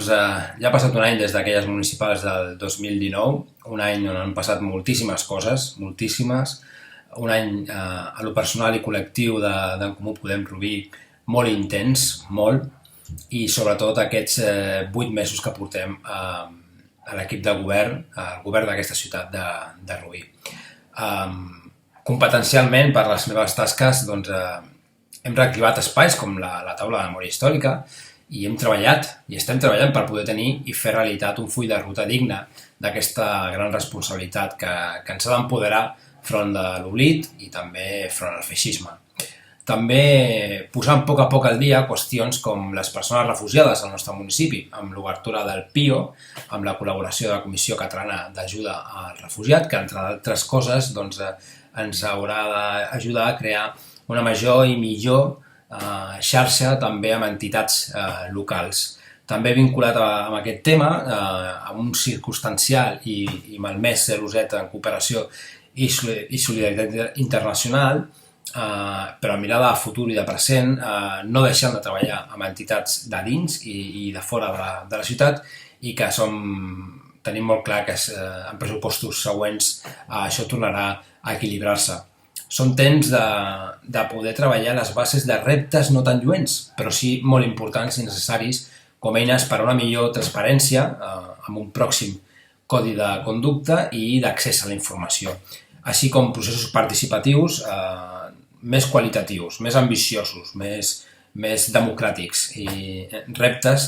Ja ha passat un any des d'aquelles municipals del 2019, un any on han passat moltíssimes coses, moltíssimes, un any a lo personal i col·lectiu d'en Comú Podem Rubí molt intens, molt, i sobretot aquests 8 mesos que portem a l'equip de govern, al govern d'aquesta ciutat de Rubí. Competencialment, per les meves tasques, hem reactivat espais com la taula de memòria històrica i hem treballat i estem treballant per poder tenir i fer realitat un full de ruta digne d'aquesta gran responsabilitat que ens ha d'empoderar front de l'oblit i també front al feixisme. També posant a poc al dia qüestions com les persones refugiades al nostre municipi, amb l'obertura del PIO, amb la col·laboració de la Comissió Catalana d'Ajuda al Refugiat, que entre d'altres coses ens haurà d'ajudar a crear una major i millor xarxa també amb entitats locals. També vinculat amb aquest tema, amb un circumstancial i malmès 0Z en cooperació i solidaritat internacional, però amb mirada de futur i de present, no deixant de treballar amb entitats de dins i de fora de la ciutat i que tenim molt clar que en pressupostos següents això tornarà a equilibrar-se. Són temps de poder treballar les bases de reptes no tan lluents, però sí molt importants i necessaris com eines per a una millor transparència amb un pròxim codi de conducta i d'accés a la informació, així com processos participatius més qualitatius, més ambiciosos, més democràtics i reptes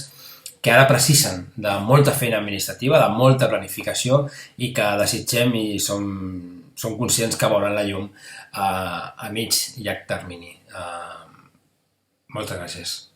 que ara precisen de molta feina administrativa, de molta planificació i que desitgem i som conscients que veuran la llum a mig i llarg termini. Moltes gràcies.